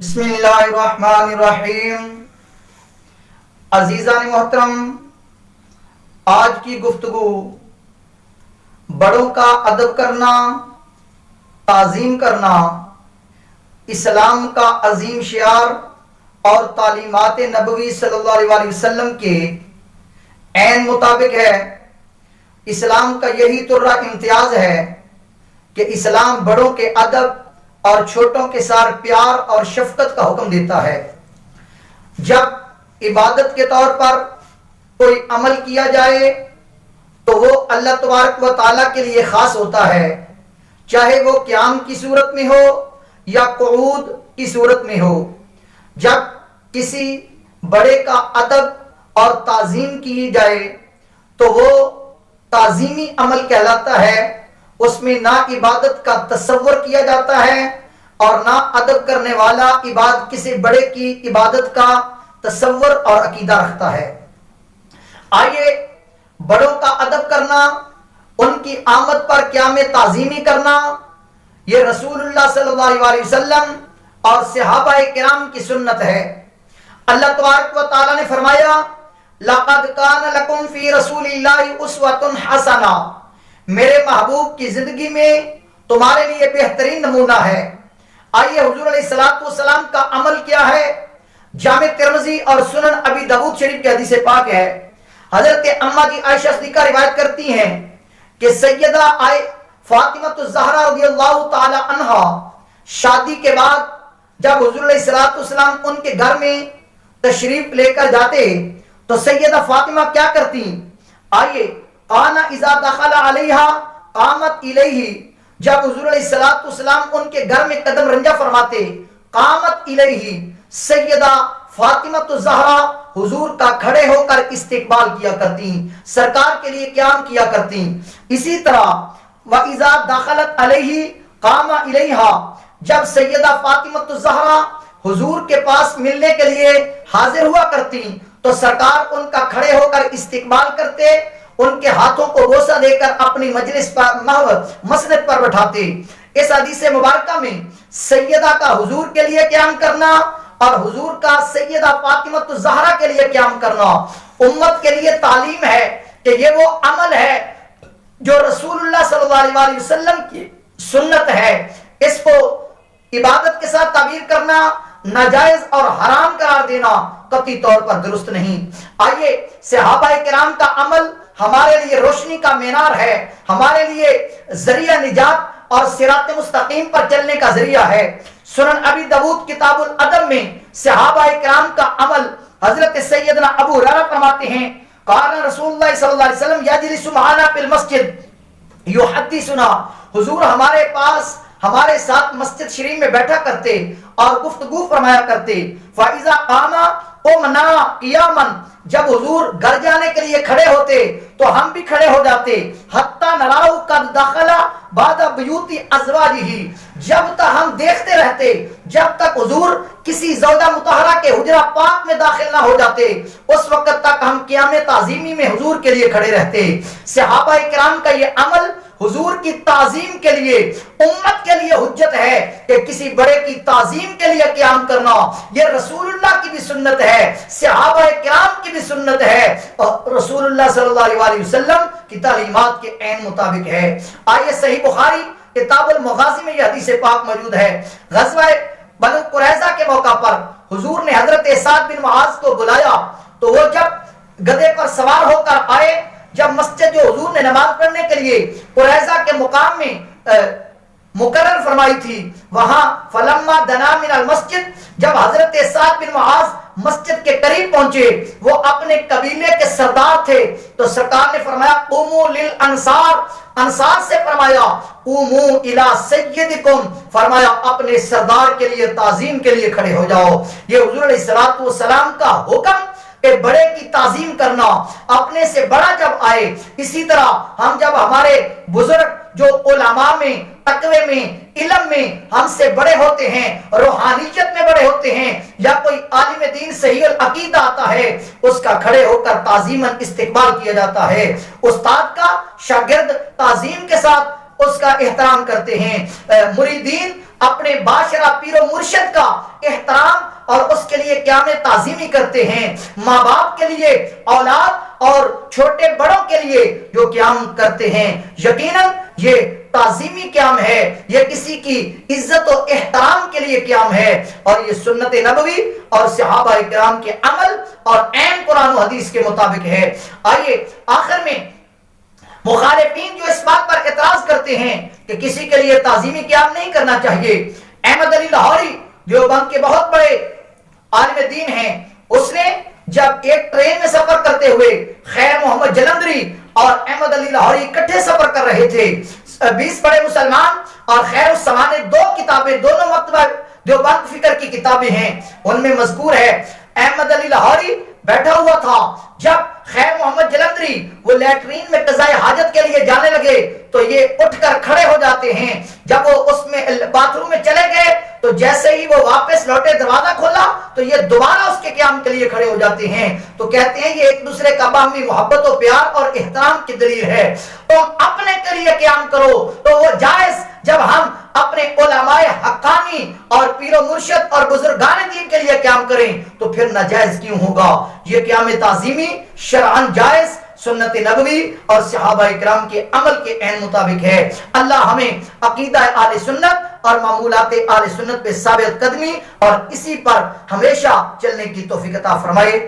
بسم اللہ الرحمن الرحیم۔ عزیزان محترم، آج کی گفتگو بڑوں کا ادب کرنا، تعظیم کرنا اسلام کا عظیم شعار اور تعلیمات نبوی صلی اللہ علیہ وسلم کے عین مطابق ہے۔ اسلام کا یہی ترہ امتیاز ہے کہ اسلام بڑوں کے ادب اور چھوٹوں کے ساتھ پیار اور شفقت کا حکم دیتا ہے۔ جب عبادت کے طور پر کوئی عمل کیا جائے تو وہ اللہ تبارک و تعالیٰ کے لیے خاص ہوتا ہے، چاہے وہ قیام کی صورت میں ہو یا قعود کی صورت میں ہو۔ جب کسی بڑے کا ادب اور تعظیم کی جائے تو وہ تعظیمی عمل کہلاتا ہے۔ اس میں نہ عبادت کا تصور کیا جاتا ہے اور نہ ادب کرنے والا کسی بڑے کی عبادت کا تصور اور عقیدہ رکھتا ہے۔ آئیے بڑوں کا ادب کرنا، ان کی آمد پر قیام تعظیمی کرنا، یہ رسول اللہ صلی اللہ علیہ وسلم اور صحابہ کرام کی سنت ہے۔ اللہ تبارک و تعالیٰ نے فرمایا لَقَدْ كَانَ لَكُمْ فِي رَسُولِ اللَّهِ أُسْوَةٌ حَسَنَةٌ، میرے محبوب کی زندگی میں تمہارے لیے بہترین نمونہ ہے۔ آئیے حضور علیہ السلام کا عمل کیا ہے؟ جامع ترمذی اور سنن ابی داؤد شریف کی حدیث پاک ہے۔ حضرت اماں جی عائشہ صدیقہ روایت کرتی ہیں کہ سیدہ فاطمہ الزہرا رضی اللہ تعالی عنہا شادی کے بعد جب حضور علیہ السلام ان کے گھر میں تشریف لے کر جاتے تو سیدہ فاطمہ کیا کرتی؟ آئیے قانا اذا دخل علیہا قامت الیہ، جب حضور علیہ السلام ان کے گھر میں قدم رنجہ فرماتے قامت الیہ، سیدہ فاطمہ الزہرا حضور کا کھڑے ہو کر استقبال کیا کرتی، سرکار کے لیے قیام کیا کرتی۔ اسی طرح وَإِذَا دَخَلَتْ عَلَيْهِ قَامَ إِلَيْهَا، جب سیدہ فاطمہ الزہرا حضور کے پاس ملنے کے لیے حاضر ہوا کرتی تو سرکار ان کا کھڑے ہو کر استقبال کرتے، ان کے ہاتھوں کو بوسہ دے کر اپنی مجلس پر مسند پر بٹھاتے۔ اس حدیث مبارکہ میں سیدہ کا حضور کے لیے قیام کرنا اور حضور کا سیدہ فاطمہ الزہرا کے لیے قیام کرنا امت کے لیے تعلیم ہے کہ یہ وہ عمل ہے جو رسول اللہ صلی اللہ علیہ وسلم کی سنت ہے۔ اس کو عبادت کے ساتھ تعبیر کرنا، ناجائز اور حرام قرار دینا قطعی طور پر درست نہیں۔ آئیے صحابہ کرام کا عمل ہمارے لیے روشنی کا مینار ہے، ہمارے لیے ذریعہ نجات اور صراط مستقیم پر چلنے کا ذریعہ ہے۔ سنن ابی داؤد کتاب الادب میں صحابہ کرام کا عمل حضرت سیدنا ابو ہریرہ فرماتے ہیں قال رسول اللہ صلی اللہ علیہ وسلم یجلس معنا فی المسجد یحدثنا، حضور ہمارے پاس ہمارے ساتھ مسجد شریف میں بیٹھا کرتے اور گفتگو فرمایا کرتے۔ فاذا قام قمنا قیاما، جب حضور گھر جانے کے لیے کھڑے ہوتے تو ہم بھی کھڑے ہو جاتے۔ حتی نراؤ قد دخل بعد بیوت ازواجہ، جب تک ہم دیکھتے رہتے جب تک حضور کسی زوجہ مطہرہ کے حجرہ پاک میں داخل نہ ہو جاتے، اس وقت تک ہم قیام تعظیمی میں حضور کے لیے کھڑے رہتے۔ صحابہ کرام کا یہ عمل حضور کی تعظیم کے لیے، امت کے لیے حجت ہے کہ کسی بڑے کی تعظیم کے لیے قیام کرنا یہ رسول اللہ کی بھی سنت ہے، صحابہ کرام کی بھی سنت ہے اور رسول اللہ صلی اللہ علیہ وسلم کی تعلیمات کے عین مطابق ہے۔ آئیے صحیح بخاری کتاب المغازی میں یہ حدیث پاک موجود ہے۔ غزوہ بنو قریظہ کے موقع پر حضور نے حضرت سعد بن معاذ کو بلایا تو وہ جب گدھے پر سوار ہو کر آئے، جب مسجد جو حضور نے نماز پڑھنے کے لیے قریظہ کے مقام میں مقرر فرمائی تھی، وہاں فلما دنا من المسجد، جب حضرت سعد بن معاذ مسجد کے قریب پہنچے، وہ اپنے قبیلے کے سردار تھے تو سرکار نے فرمایا قوموا للانصار، انصار سے فرمایا قوموا الی سیدکم، فرمایا اپنے سردار کے لیے تعظیم کے لیے کھڑے ہو جاؤ۔ یہ حضور علیہ السلام کا حکم کہ بڑے کی تعظیم کرنا، اپنے سے بڑا جب آئے، اسی طرح ہم جب ہمارے بزرگ جو علماء میں، تقوی میں، علم میں ہم سے بڑے ہوتے ہیں، روحانیت میں بڑے ہوتے ہیں، یا کوئی عالم دین صحیح العقیدہ آتا ہے، اس کا کھڑے ہو کر تعظیماً استقبال کیا جاتا ہے۔ استاد کا شاگرد تعظیم کے ساتھ اس کا احترام کرتے ہیں، مریدین اپنے باشرہ پیر و مرشد کا احترام اور اس کے لیے قیام تعظیمی کرتے ہیں، ماں باپ کے لیے، اولاد اور چھوٹے بڑوں کے لیے جو قیام کرتے ہیں، یقیناً یہ تعظیمی قیام ہے، یہ کسی کی عزت و احترام کے لیے قیام ہے، اور یہ سنت نبوی اور صحابہ کرام کے عمل اور عین قرآن و حدیث کے مطابق ہے۔ آئیے آخر میں مخالفین جو اس بات پر اعتراض کرتے ہیں کہ کسی کے لیے تعظیمی قیام نہیں کرنا چاہیے، احمد علی لاہوری دیوبند کے بہت بڑے عالم دین ہیں، اس نے جب ایک ٹرین میں سفر کرتے ہوئے خیر محمد جلندری اور احمد علی لاہوری اکٹھے سفر کر رہے تھے، 20 بڑے مسلمان اور خیر السمانے 2 کتابیں، دونوں مکتبہ دیوبند فکر کی کتابیں ہیں، ان میں مذکور ہے احمد علی لاہوری بیٹھا ہوا تھا، جب خیر محمد جلندری وہ لیٹرین میں قضائے حاجت کے لیے جانے لگے تو یہ اٹھ کر کھڑے ہو جاتے ہیں، جب وہ اس میں باتھ روم میں چلے گئے تو جیسے ہی وہ واپس لوٹے دروازہ کھولا تو یہ دوبارہ اس کے قیام کے لیے کھڑے ہو جاتے ہیں، تو کہتے ہیں یہ ایک دوسرے کا باہمی محبت و پیار اور احترام کی دلیل ہے۔ تم اپنے کے لیے قیام کرو تو وہ جائز، جب ہم اپنے علماء حقانی اور پیر و مرشد اور بزرگان دین کے لیے قیام کریں تو پھر ناجائز کیوں ہوگا؟ یہ قیام تعظیمی شرعاً جائز، سنت نبوی اور صحابہ کرام کے عمل کے عین مطابق ہے۔ اللہ ہمیں عقیدہ اہل سنت اور معمولات اہل سنت پہ ثابت قدمی اور اسی پر ہمیشہ چلنے کی توفیق عطا فرمائے۔